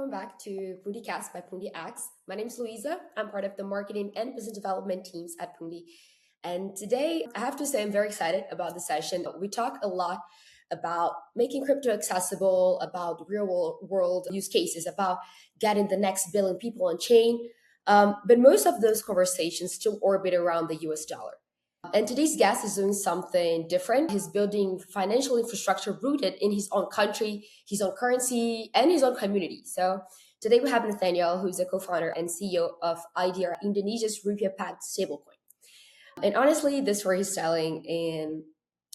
welcome back to PundiCast by Pundi X. My name is Louisa. I'm part of the marketing and business development teams at Pundi. And today, I have to say, I'm very excited about the session. We talk a lot about making crypto accessible, about real world use cases, about getting the next billion people on chain. But most of those conversations still orbit around the US dollar. And today's guest is doing something different. He's building financial infrastructure rooted in his own country, his own currency, and his own community. So today we have Nathanael, who is a co-founder and CEO of IDRX, Indonesia's Rupiah-pegged stablecoin. And honestly, this story he's telling in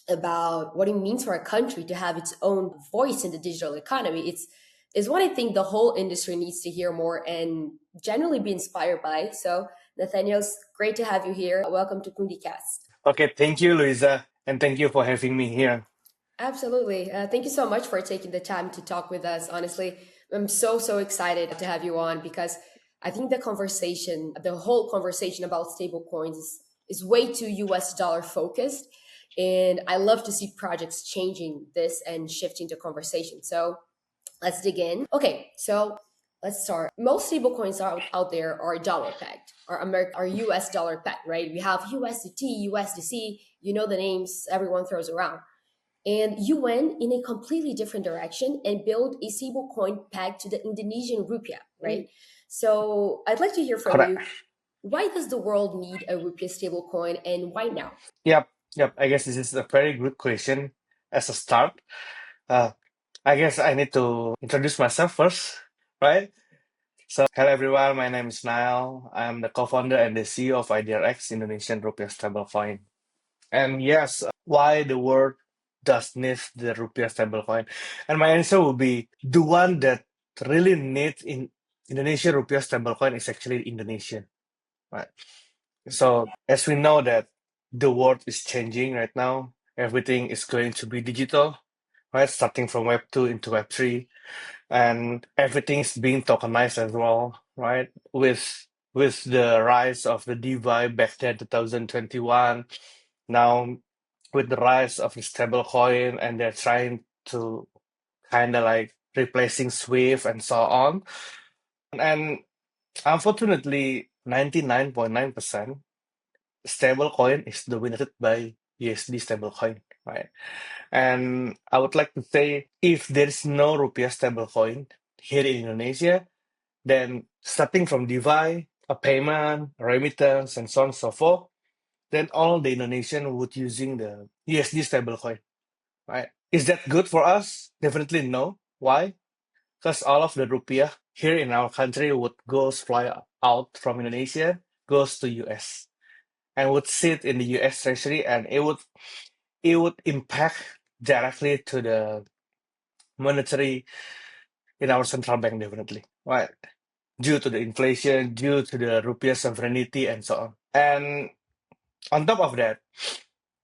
about what it means for a country to have its own voice in the digital economy. It's what I think the whole industry needs to hear more and generally be inspired by. So Nathaniel, it's great to have you here. Welcome to PundiCast. Okay, thank you, Luisa, and thank you for having me here. Absolutely. Thank you so much for taking the time to talk with us. Honestly, I'm so excited to have you on because I think the whole conversation about stablecoins is way too US dollar focused. And I love to see projects changing this and shifting the conversation. So let's dig in. Okay, so let's start. Most stablecoins out there are dollar pegged, are US dollar pegged, right? We have USDT, USDC, you know the names everyone throws around. And you went in a completely different direction and built a stablecoin pegged to the Indonesian rupiah, right? So I'd like to hear from Correct. you. Why does the world need a rupiah stablecoin and why now? Yep. I guess this is a very good question as a start. Uh, I guess I need to introduce myself first, right? So, hello everyone. My name is Nael. I'm the co-founder and the CEO of IDRX, Indonesian Rupiah stablecoin. And yes, why the world does need the Rupiah stablecoin? And my answer will be the one that really needs in Indonesia Rupiah stablecoin is actually Indonesian, right? So as we know that the world is changing right now, everything is going to be digital, right? Starting from Web 2 into Web 3, and everything is being tokenized as well, right? With the rise of the DeFi back then 2021, now with the rise of the stablecoin, and they're trying to kind of like replacing Swift and so on. And unfortunately, 99.9% stablecoin is dominated by USD stablecoin, right? And I would like to say if there is no rupiah stablecoin here in Indonesia, then starting from DeFi, a payment, remittance, and so on and so forth, then all the Indonesian would using the USD stablecoin, right? Is that good for us? Definitely no. Why? Because all of the rupiah here in our country would fly out from Indonesia, goes to US and would sit in the US Treasury, and it would impact directly to the monetary in our central bank, definitely, right? Due to the inflation, due to the rupiah sovereignty, and so on. And on top of that,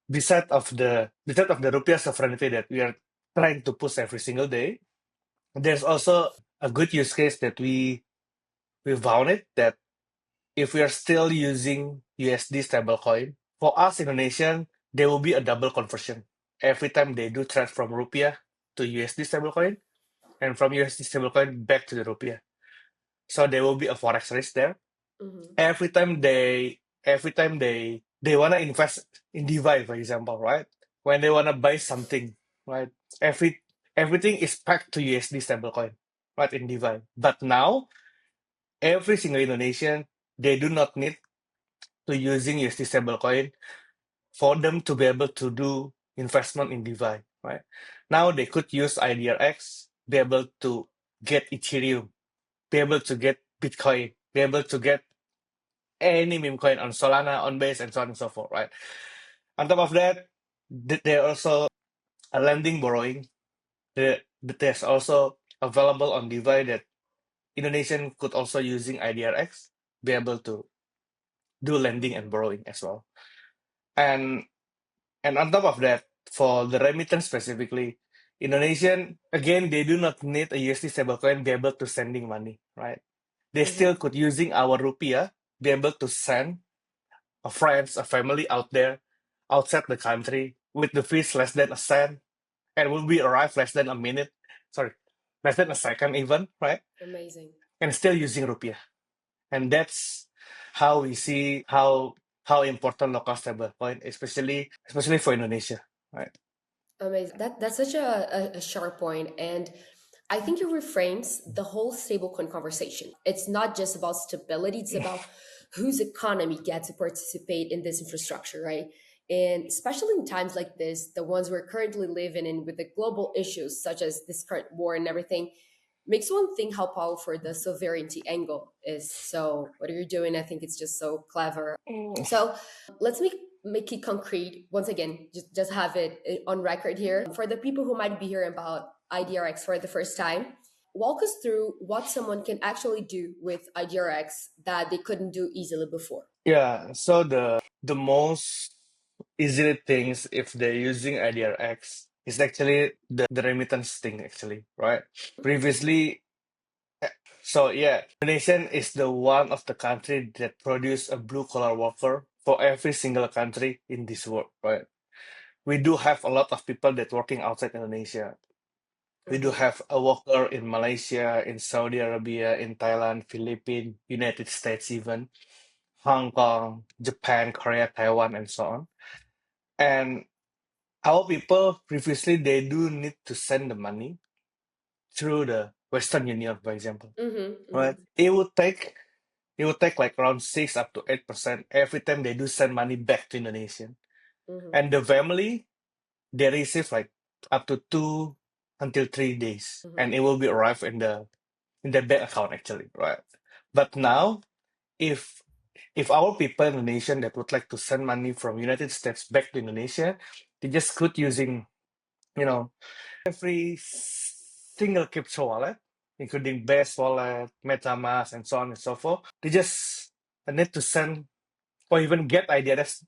beside of the rupiah sovereignty that we are trying to push every single day, there's also a good use case that we found it that if we are still using USD stablecoin, for us Indonesian, there will be a double conversion every time they do trade from rupiah to USD stablecoin and from USD stablecoin back to the rupiah. So there will be a forex risk there. Mhm. Every time they wanna invest in DeFi, for example, right? When they wanna buy something, right? Everything is pegged to USD stablecoin, right, in DeFi. But now every single Indonesian, they do not need to using USD stablecoin for them to be able to do investment in DeFi, right? Now they could use IDRX, be able to get Ethereum, be able to get Bitcoin, be able to get any meme coin on Solana, on Base, and so on and so forth, right? On top of that, they're also a lending borrowing. There's also available on DeFi that Indonesian could also using IDRX, be able to do lending and borrowing as well. And And on top of that, for the remittance specifically, Indonesian, again, they do not need a USD stablecoin be able to sending money, right? They still Mhm. could using our rupiah be able to send a friends, a family out there, outside the country with the fees less than a cent and will be arrive less than a minute. Sorry, less than a second even, right? Amazing. And still using rupiah. And that's how we see how important local stablecoin, especially for Indonesia, right? Amazing. That's such a sharp point, and I think it reframes the whole stablecoin conversation. It's not just about stability; it's about whose economy gets to participate in this infrastructure, right? And especially in times like this, the ones we're currently living in, with the global issues such as this current war and everything, makes one think how powerful the sovereignty angle is. So, what are you doing? I think it's just so clever. So, let's make it concrete once again. Just have it on record here for the people who might be hearing about IDRX for the first time. Walk us through what someone can actually do with IDRX that they couldn't do easily before. Yeah, so the most easy things if they're using IDRX is actually the remittance thing actually, right? Previously, so yeah, Indonesia is the one of the country that produce a blue collar worker for every single country in this world, right? We do have a lot of people that working outside Indonesia. We do Mm-hmm. have a worker in Malaysia, in Saudi Arabia, in Thailand, Philippines, United States even, Hong Kong, Japan, Korea, Taiwan, and so on. And our people previously they do need to send the money through the Western Union, for example. Mm-hmm. Right? Mm-hmm. It would take like around 6 up to 8% every time they do send money back to Indonesia. Mm-hmm. And the family they receive like up to 2 until 3 days, Mm-hmm. and it will be arrived in the bank account actually, right? But now, if our people in the nation that would like to send money from United States back to Indonesia, they just could using you know every single crypto wallet, including Base Wallet, MetaMask, and so on and so forth. They just need to send or even get IDRX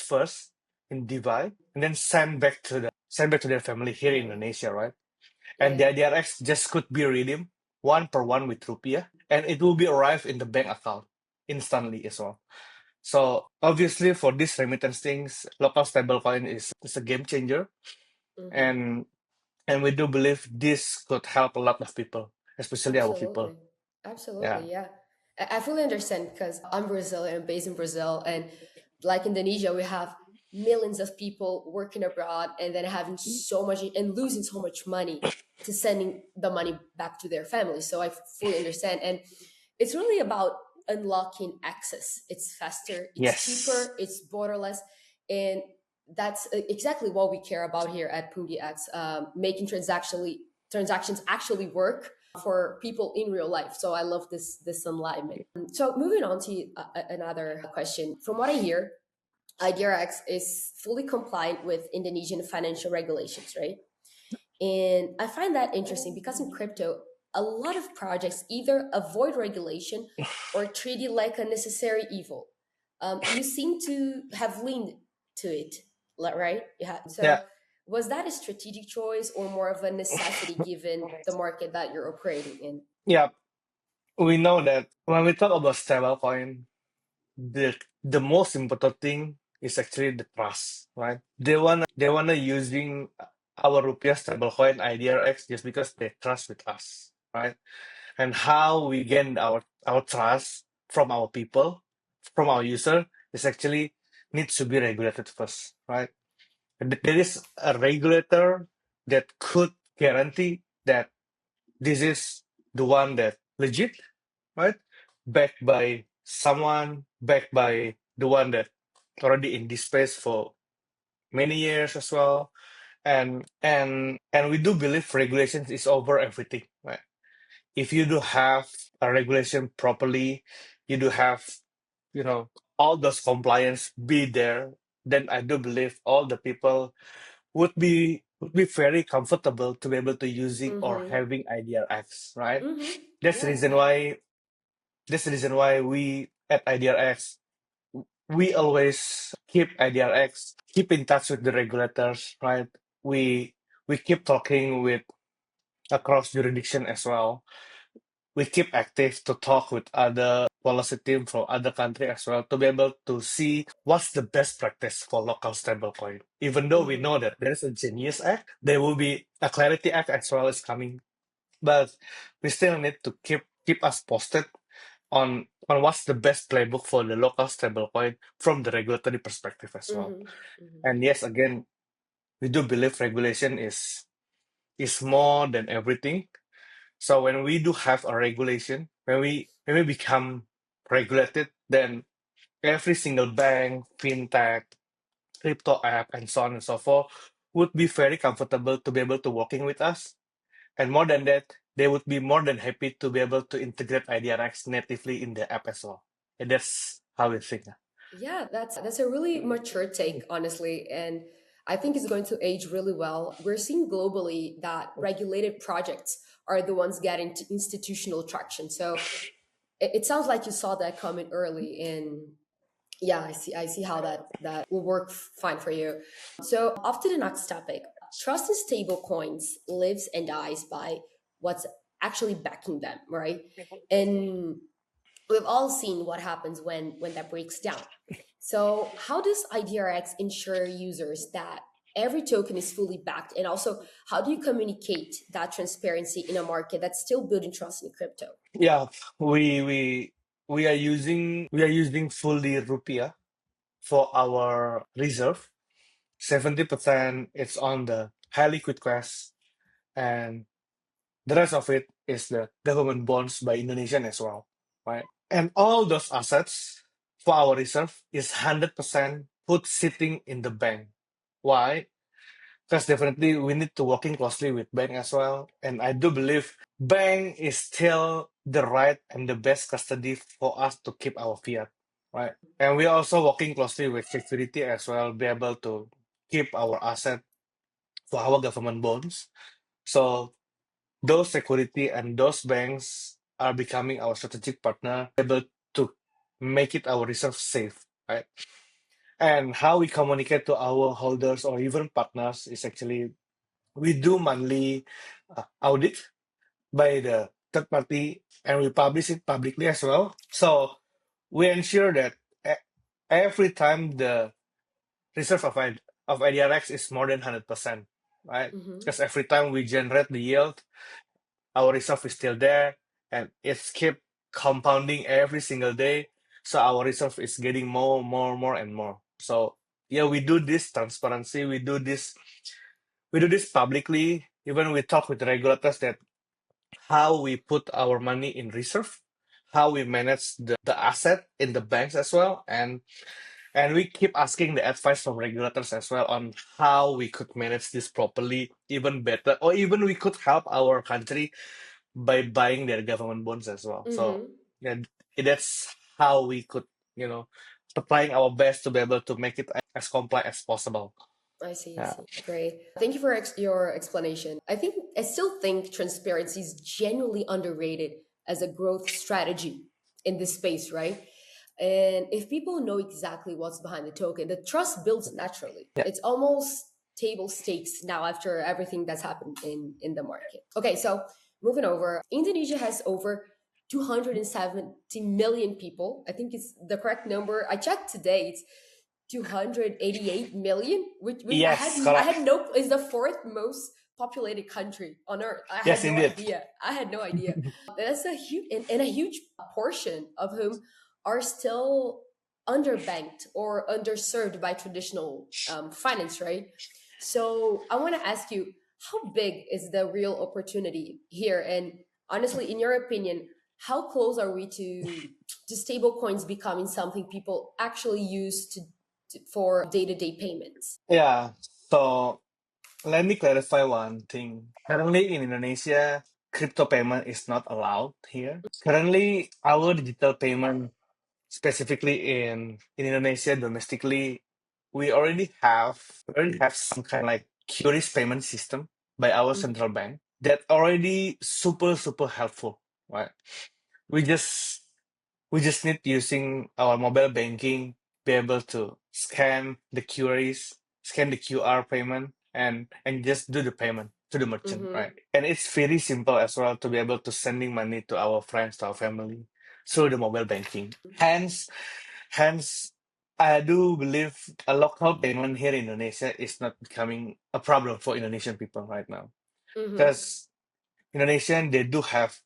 first in DeFi, and then send back to their family here in Right. Indonesia, right? And the Yeah. IDRX just could be redeemed one per one with rupiah, and it will be arrived in the bank account instantly as well. So obviously, for these remittance things, local stablecoin is a game changer, Mm-hmm. and we do believe this could help a lot of people, especially our people. Absolutely. Absolutely. Yeah. Yeah. I fully understand because I'm Brazilian, based in Brazil. And like Indonesia, we have millions of people working abroad and then having so much and losing so much money to sending the money back to their families. So I fully understand. And it's really about unlocking access. It's faster, it's Yes. cheaper, it's borderless. And that's exactly what we care about here at Pundi X, making transactions actually work for people in real life. So I love this alignment. So moving on to another question. From what I hear, IDRX is fully compliant with Indonesian financial regulations, right? And I find that interesting because in crypto, a lot of projects either avoid regulation or treat it like a necessary evil. You seem to have leaned to it, right? Yeah. Yeah. So, was that a strategic choice or more of a necessity given the market that you're operating in? Yeah. We know that when we talk about stablecoin, the most important thing is actually the trust, right? They wanna using our rupiah stablecoin IDRX just because they trust with us, right? And how we gain our trust from our people, from our user, is actually needs to be regulated first, right? And there is a regulator that could guarantee that this is the one that legit, right? Backed by someone, backed by the one that already in this space for many years as well. And we do believe regulations is over everything, right? If you do have a regulation properly, you do have, you know, all those compliance be there, then I do believe all the people would be very comfortable to be able to using or Mm-hmm. having IDRX, right? Mm-hmm. That's the Yeah. reason why we at IDRX we always keep IDRX, keep in touch with the regulators, right? We we keep talking with across jurisdiction as well. We keep active to talk with other policy team from other country as well to be able to see what's the best practice for local stablecoin. Even though we Mm-hmm. know that there is a Genius Act, there will be a Clarity Act as well as coming but we still need to keep us posted on what's the best playbook for the local stablecoin from the regulatory perspective as well. Mm-hmm. Mm-hmm. And yes, again, we do believe regulation is more than everything. So when we do have a regulation, when we become regulated, then every single bank, fintech, crypto app, and so on and so forth would be very comfortable to be able to working with us. And more than that, they would be more than happy to be able to integrate IDRX natively in the app as well. And that's how we think. Yeah, that's a really mature take, honestly, and I think it's going to age really well. We're seeing globally that regulated projects are the ones getting to institutional traction. So it sounds like you saw that coming early, and yeah, I see how that will work fine for you. So off to the next topic. Trust in stable coins lives and dies by what's actually backing them, right? And we've all seen what happens when that breaks down. So how does IDRX ensure users that every token is fully backed, and also how do you communicate that transparency in a market that's still building trust in crypto? Yeah, we are using fully rupiah for our reserve. 70% it's on the high liquid class, and the rest of it is the government bonds by Indonesian as well, right? And all those assets for our reserve is 100% put sitting in the bank. Why? Because definitely we need to working closely with bank as well. And I do believe bank is still the right and the best custody for us to keep our fiat, right? And we are also working closely with security as well, be able to keep our asset for our government bonds. So those security and those banks are becoming our strategic partner, able to make it our reserve safe, right? And how we communicate to our holders or even partners is actually we do monthly audit by the third party, and we publish it publicly as well. So we ensure that every time the reserve of IDRX is more than 100%, right? Hmm. Because every time we generate the yield, our reserve is still there, and it's keep compounding every single day. So our reserve is getting more, and more. So yeah, we do this transparency. We do this publicly. Even we talk with regulators that how we put our money in reserve, how we manage the asset in the banks as well, and we keep asking the advice from regulators as well on how we could manage this properly, even better, or even we could help our country by buying their government bonds as well. So Hmm. yeah, that's how we could, trying our best to be able to make it as compliant as possible. I see, I Yeah. see. Great. Thank you for your explanation. I still think transparency is genuinely underrated as a growth strategy in this space, right? And if people know exactly what's behind the token, the trust builds naturally. Yeah. It's almost table stakes now after everything that's happened in the market. Okay, so moving over, Indonesia has over 270 million people. I think it's the correct number. I checked today. It's 288 million, which Yes, I had correct. no is the fourth most populated country on earth. I Yes, had no indeed. idea. I had no idea. That's a huge and a huge portion of whom are still underbanked or underserved by traditional finance, right? So I want to ask you, how big is the real opportunity here? And honestly, in your opinion, how close are we to stable coins becoming something people actually use for day-to-day payments? Yeah. So let me clarify one thing. Currently in Indonesia, crypto payment is not allowed here. Currently, our digital payment, specifically in Indonesia domestically, we already have some kind of like curious payment system by our Mhm. central bank that already super helpful, right? We just we just need using our mobile banking, be able to scan the QR payment, and just do the payment to the merchant, Mhm. right? And it's very simple as well to be able to sending money to our friends, to our family through the mobile banking. Hence, I do believe a local payment here in Indonesia is not becoming a problem for Indonesian people right now. Mhm. Because Indonesian, they do have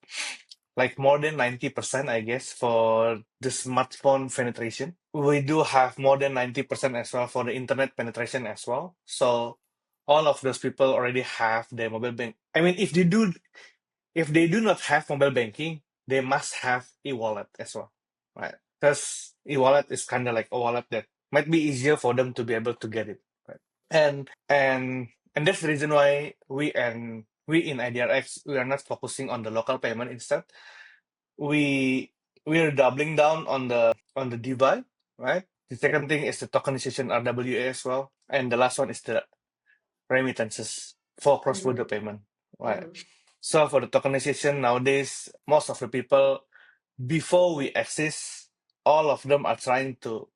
like more than 90%, I guess, for the smartphone penetration. We do have more than 90% as well for the internet penetration as well. So all of those people already have their mobile bank. I mean, if they do not have mobile banking, they must have e-wallet as well, right? Because e-wallet is kind of like a wallet that might be easier for them to be able to get it, right? And that's the reason why we in IDRX, we are not focusing on the local payment. Instead, we are doubling down on the DeFi, right? The second thing is the tokenization RWA as well, and the last one is the remittances for cross-border Mm-hmm. payment, right? Mm-hmm. So for the tokenization nowadays, most of the people before we exist, all of them are trying to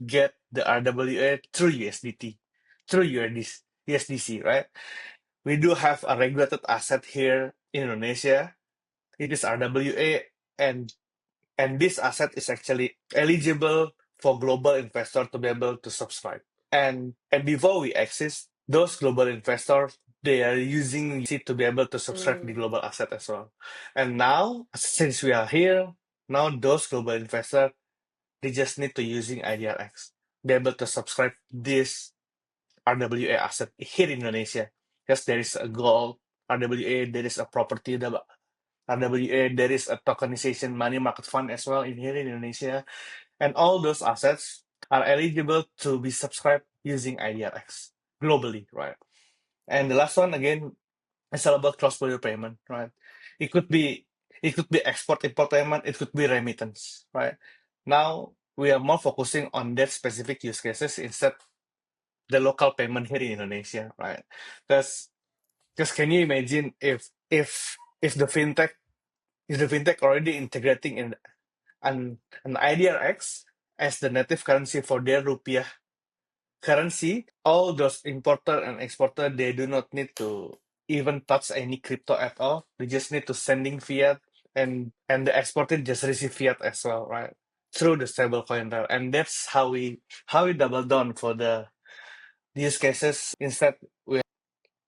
get the RWA through USDT, through USDC, right? We do have a regulated asset here in Indonesia. It is RWA, and this asset is actually eligible for global investor to be able to subscribe. And before we exist, those global investors, they are using it to be able to subscribe the global asset as well. And now, since we are here, now those global investors, they just need to using IDRX, be able to subscribe this RWA asset here in Indonesia. Yes, there is a gold RWA, there is a property RWA, there is a tokenization money market fund as well in here in Indonesia. And all those assets are eligible to be subscribed using IDRX globally, right? And the last one again is all about cross-border payment, right? It could be export-import payment, it could be remittance, right? Now we are more focusing on that specific use cases instead the local payment here in Indonesia, right? Because can you imagine if the fintech already integrating in an IDRX as the native currency for their rupiah currency, all those importer and exporter, they do not need to even touch any crypto at all. They just need to sending fiat, and the exporter just receive fiat as well, right? Through the stablecoin there. And that's how we double down for the use cases. Instead,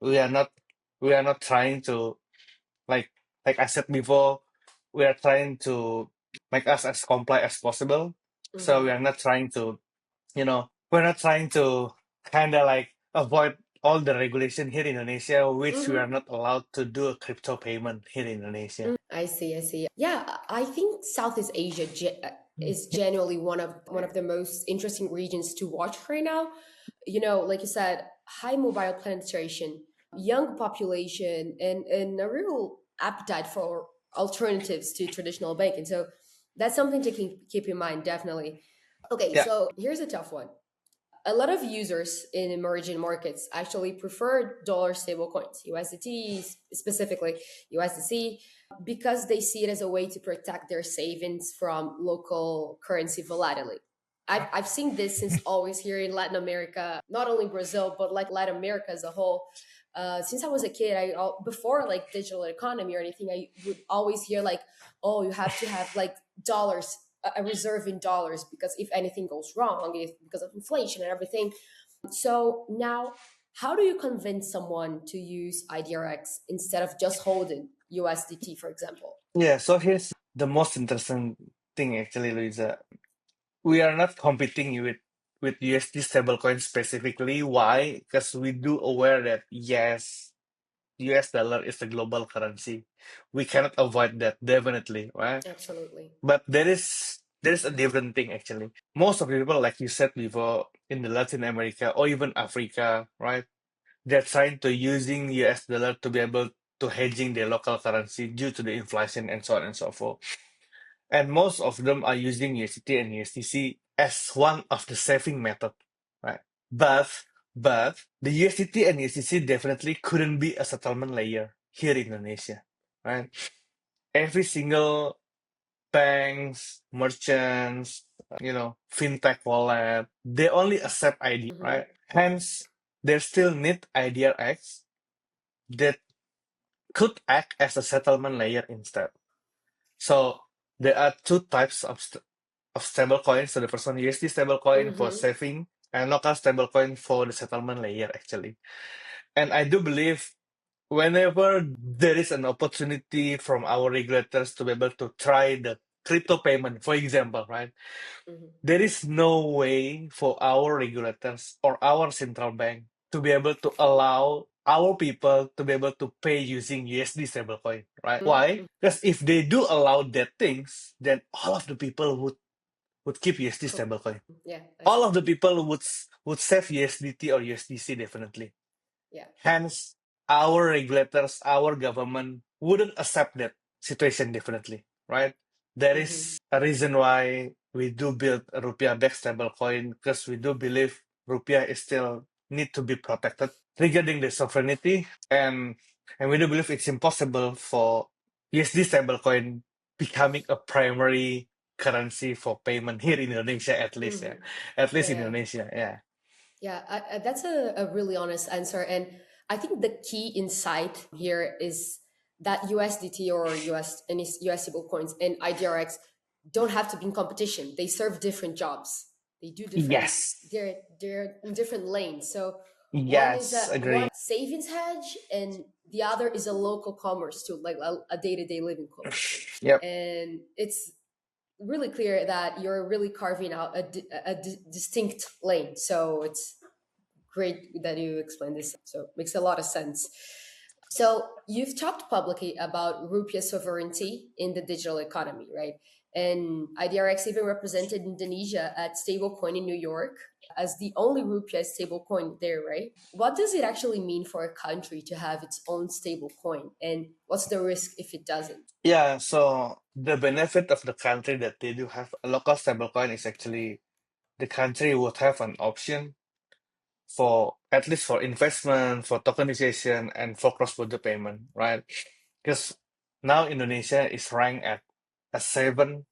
we are not trying to like I said before, we are trying to make us as compliant as possible. So we Mm-hmm. are not trying to, we're not trying to kind of like avoid all the regulation here in Indonesia, which we Mm-hmm. are not allowed to do a crypto payment here in Indonesia. I see. I see. Yeah, I think Southeast Asia is genuinely one of the most interesting regions to watch right now. Like you said, high mobile penetration, young population, and a real appetite for alternatives to traditional banking. So that's something to keep in mind, definitely. Okay, Yeah. so here's a tough one. A lot of users in emerging markets actually prefer dollar stablecoins, USDT specifically, USDC, because they see it as a way to protect their savings from local currency volatility. I've seen this since always here in Latin America, not only Brazil, but like Latin America as a whole. Since I was a kid, before like digital economy or anything, I would always hear like, oh, you have to have like dollars, a reserve in dollars, because if anything goes wrong, because of inflation and everything. So now, how do you convince someone to use IDRX instead of just holding USDT, for example? Yeah. So here's the most interesting thing actually, Luisa. We are not competing with USD stablecoin specifically. Why? Because we do aware that yes, US dollar is the global currency. We cannot avoid that, definitely, right? Absolutely. But there is a different thing actually. Most of the people, like you said before, in the Latin America or even Africa, right? They're trying to using US dollar to be able to hedging their local currency due to the inflation and so on and so forth. And most of them are using USDT and USDC as one of the saving method, right? But the USDT and USDC definitely couldn't be a settlement layer here in Indonesia, right? Every single banks, merchants, fintech wallet, they only accept ID, Hmm. right? Hence, they still need IDRX that could act as a settlement layer instead. So there are two types of stable coins. So the first one, USD stable coin for Hmm. saving, and local stable coin for the settlement layer actually. And I do believe whenever there is an opportunity from our regulators to be able to try the crypto payment, for example, right? Mhm. There is no way for our regulators or our central bank to be able to allow our people to be able to pay using USD stablecoin, right? Why? Mhm. Because if they do allow that things, then all of the people would keep USD Co- stablecoin. Yeah, I All see. of the people would save USDT or USDC definitely. Yeah. Hence, our regulators, our government wouldn't accept that situation definitely, right? There Hmm. is a reason why we do build a rupiah-backed stablecoin because we do believe rupiah is still need to be protected regarding the sovereignty, and we do believe it's impossible for USD stablecoin becoming a primary currency for payment here in Indonesia, at least, yeah, Hmm. at least Yeah, in yeah. Indonesia, yeah. Yeah, that's a really honest answer. And I think the key insight here is that USDT or any US stable coins and IDRX don't have to be in competition. They serve different jobs. They do different. Yes. They're in different lanes. So Yes, agree. one savings hedge, and the other is a local commerce tool, like a day to day living commerce. Yep. And it's really clear that you're really carving out distinct lane. So it's great that you explained this. So it makes a lot of sense. So you've talked publicly about rupiah sovereignty in the digital economy, right? And IDRX even represented Indonesia at Stablecoin in New York as the only rupiah stablecoin there, right? What does it actually mean for a country to have its own stablecoin, and what's the risk if it doesn't? Yeah, so the benefit of the country that they do have a local stablecoin is actually the country would have an option for at least for investment, for tokenization, and for cross-border payment, right? Because now Indonesia is ranked at a seven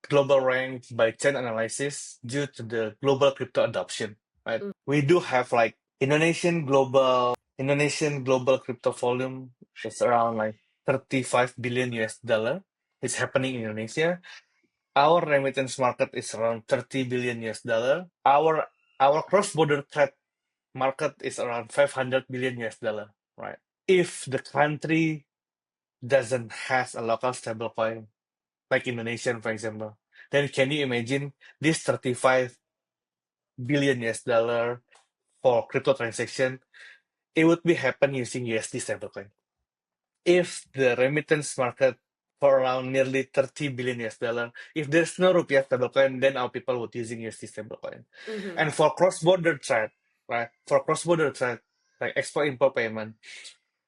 global rank by chain analysis due to the global crypto adoption, right? Mm. We do have like Indonesian global crypto volume is around like 35 billion US dollar. It's happening in Indonesia. Our remittance market is around 30 billion US dollar. Our cross-border trade market is around 500 billion US dollar, right? If the country doesn't has a local stablecoin, like Indonesian, for example, then can you imagine this 35 billion US dollar for crypto transaction? It would be happen using USD stablecoin. If the remittance market for around nearly 30 billion US dollar, if there's no rupiah stablecoin, then our people would using USD stablecoin. Mm-hmm. And for cross-border trade, right? For cross-border trade, like export-import payment.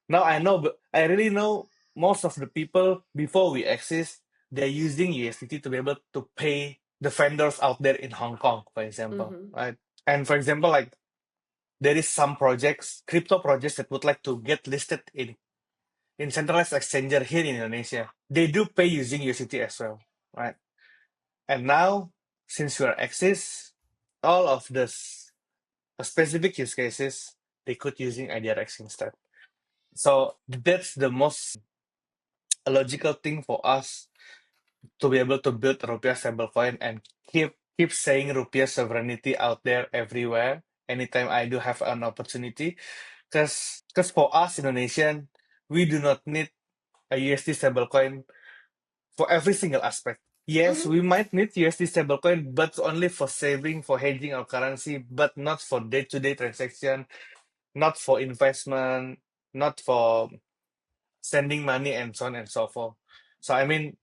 Now I know, I really know most of the people before we exist, they're using USDT to be able to pay the vendors out there in Hong Kong, for example, Mm-hmm. right? And for example, like there is some projects, crypto projects that would like to get listed in centralized exchanger here in Indonesia. They do pay using USDT as well, right? And now, since we are exist, all of this specific use cases, they could using IDRX instead. So that's the most logical thing for us to be able to build a rupiah stablecoin and keep saying rupiah sovereignty out there everywhere. Anytime I do have an opportunity, because for us Indonesian, we do not need a USD stablecoin for every single aspect. Yes, Mm-hmm. we might need USD stablecoin, but only for saving, for hedging our currency, but not for day-to-day transaction, not for investment, not for sending money, and so on and so forth. So I mean,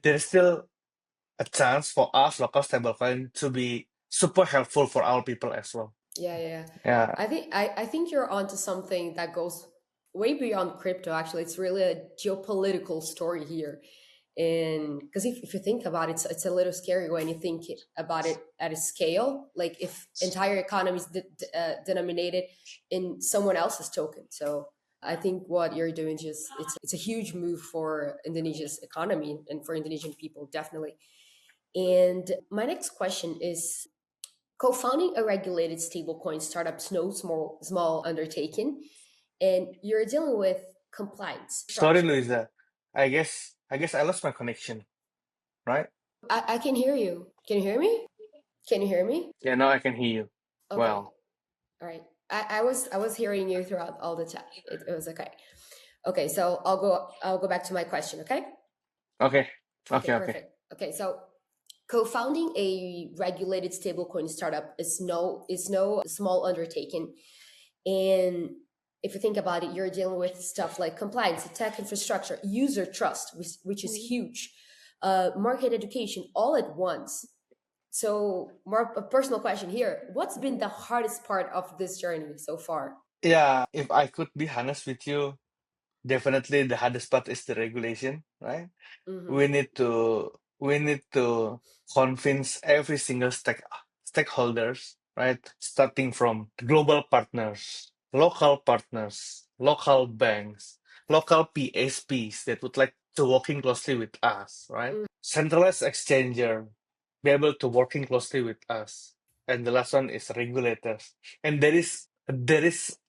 there's still a chance for us local stablecoin to be super helpful for our people as well. Yeah, yeah, yeah. Yeah. I think you're onto something that goes way beyond crypto. Actually, it's really a geopolitical story here, and because if you think about it, it's a little scary when you think about it at a scale. Like if entire economies denominated in someone else's token. So I think what you're doing just it's a huge move for Indonesia's economy and for Indonesian people, definitely. And my next question is, co-founding a regulated stablecoin startup is no small undertaking, and you're dealing with compliance Sorry, structure. Luisa. I guess I lost my connection, right? I can hear you. Can you hear me? Can you hear me? Yeah, now I can hear you. Okay. Well, All right. I was hearing you throughout all the chat. It was okay. Okay, so I'll go back to my question. Okay. Okay. Okay, Okay. Okay. perfect. Okay, so co-founding a regulated stablecoin startup is no small undertaking, and if you think about it, you're dealing with stuff like compliance, tech infrastructure, user trust, which is huge, market education, all at once. So, more a personal question here: what's been the hardest part of this journey so far? Yeah, if I could be honest with you, definitely the hardest part is the regulation, right? Mm-hmm. We need to convince every single stakeholders, right? Starting from global partners, local banks, local PSPs that would like to working closely with us, right? Centralized exchanger be able to working closely with us. And the last one is regulators. And there is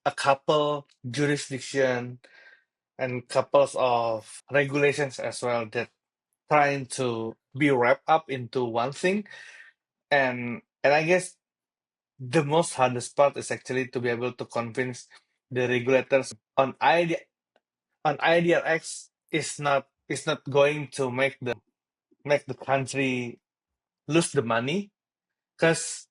a couple jurisdiction and couples of regulations as well that trying to be wrapped up into one thing. And I guess the most hardest part is actually to be able to convince the regulators on IDRX is not going to make the country lose the money, because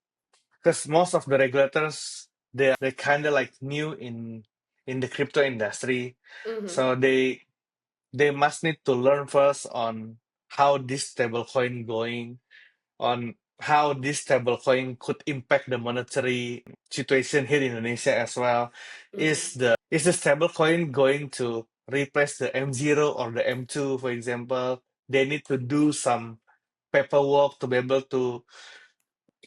most of the regulators they kind of like new in the crypto industry, Mm-hmm. so they must need to learn first on how this stablecoin going, on how this stablecoin could impact the monetary situation here in Indonesia as well. Mm-hmm. Is the stablecoin going to replace the M0 or the M2, for example? They need to do some paperwork to be able to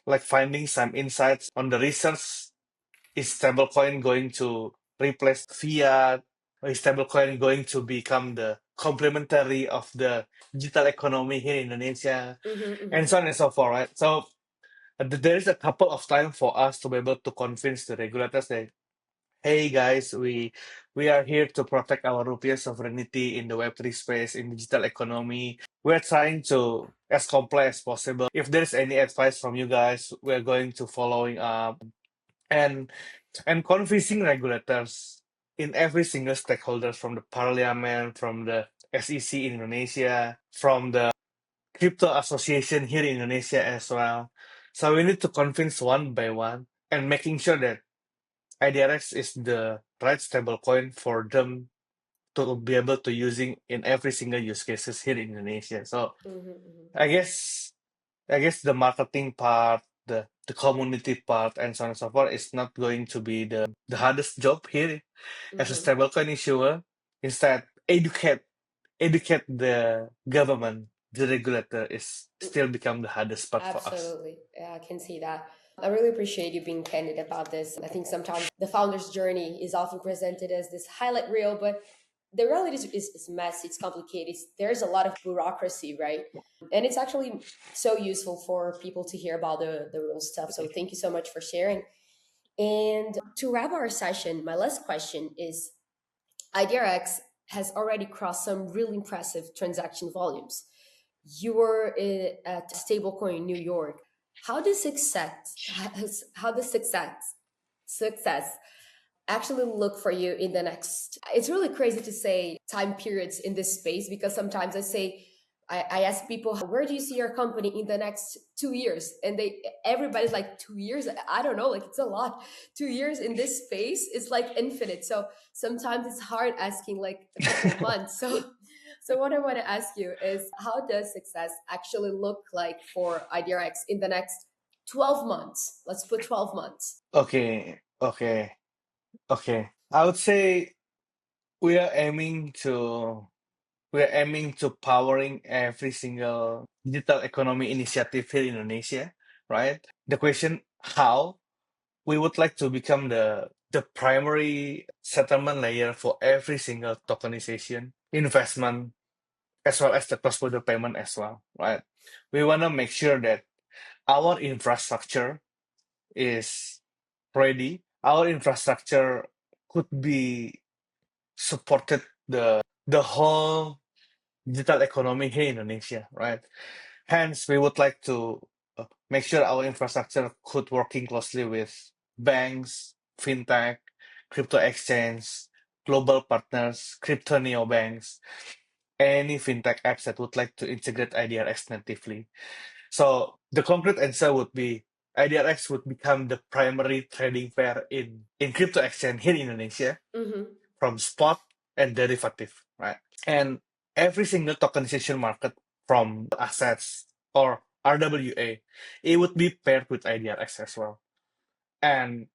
like finding some insights on the research. Is stablecoin going to replace fiat? Or is stablecoin going to become the complementary of the digital economy here in Indonesia? Mm-hmm. And Mm-hmm. so on and so forth, right? So there is a couple of time for us to be able to convince the regulators that, hey guys, we are here to protect our rupiah sovereignty in the Web3 space, in digital economy. We're trying to as comply as possible. If there's any advice from you guys, we're going to following up and convincing regulators in every single stakeholders from the parliament, from the SEC in Indonesia, from the crypto association here in Indonesia as well. So we need to convince one by one and making sure that IDRX is the right stablecoin for them to be able to using in every single use cases here in Indonesia. So Mm-hmm. I guess I guess the marketing part, the community part, and so on and so forth is not going to be the hardest job here as a Mm-hmm. stablecoin issuer. Instead, educate the government, the regulator is still become the hardest part for us. Absolutely. Yeah, I can see that. I really appreciate you being candid about this. I think sometimes the founder's journey is often presented as this highlight reel, but the reality is messy, it's complicated. There's a lot of bureaucracy, right? And it's actually so useful for people to hear about the real stuff. So thank you so much for sharing. And to wrap our session, my last question is IDRX has already crossed some really impressive transaction volumes. You were at Stablecoin in New York. How does success actually look for you in the next? It's really crazy to say time periods in this space, because sometimes I ask people, where do you see your company in the next 2 years? And everybody's like, 2 years? I don't know, like it's a lot. 2 years in this space is like infinite. So sometimes it's hard asking like a couple months. So what I want to ask you is, how does success actually look like for IDRX in the next 12 months? Let's put 12 months. Okay, okay, okay. I would say we are aiming to powering every single digital economy initiative here in Indonesia, right? The question how we would like to become the primary settlement layer for every single tokenization investment as well as the cross-border payment as well, right? We want to make sure that our infrastructure is ready. Our infrastructure could be supported the whole digital economy here in Indonesia, right? Hence, we would like to make sure our infrastructure could working closely with banks, fintech, crypto exchange, global partners, crypto neobanks, any fintech apps that would like to integrate IDRX natively. So the concrete answer would be IDRX would become the primary trading pair in crypto exchange here in Indonesia from spot and derivative, right? And every single tokenization market from assets or RWA, it would be paired with IDRX as well. And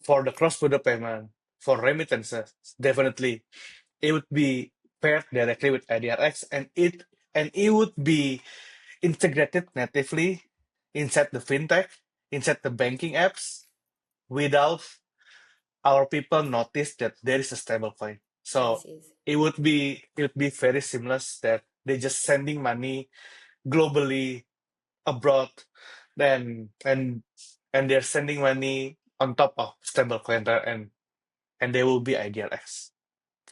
for the cross-border payment, for remittances, definitely it would be paired directly with IDRX, and it would be integrated natively inside the fintech, inside the banking apps, without our people notice that there is a stablecoin. So it would be very seamless that they're just sending money globally abroad, then and they're sending money on top of stablecoin, right? And they will be IDRX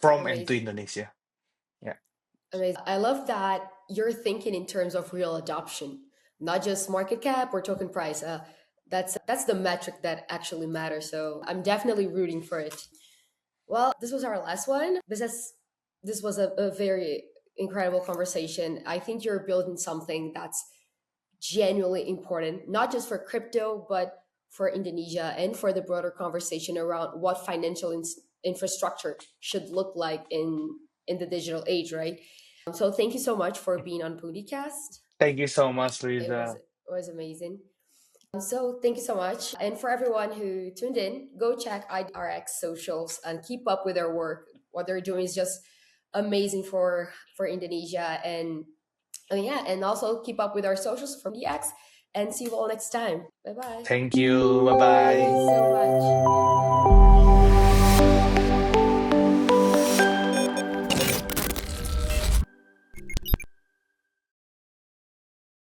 from and to Amazing. Indonesia. Yeah. Amazing. I love that you're thinking in terms of real adoption, not just market cap or token price. That's the metric that actually matters. So I'm definitely rooting for it. Well, this was our last one. This was a very incredible conversation. I think you're building something that's genuinely important, not just for crypto, but for Indonesia and for the broader conversation around what financial infrastructure should look like in the digital age, right? So thank you so much for being on PundiCast. Thank you so much, It was Luisa. it was amazing. So thank you so much. And for everyone who tuned in, go check IDRX socials and keep up with their work. What they're doing is just amazing for Indonesia. And yeah, and also keep up with our socials from DX, and see you all next time. Bye bye. Thank you. Bye Thank you bye. so much.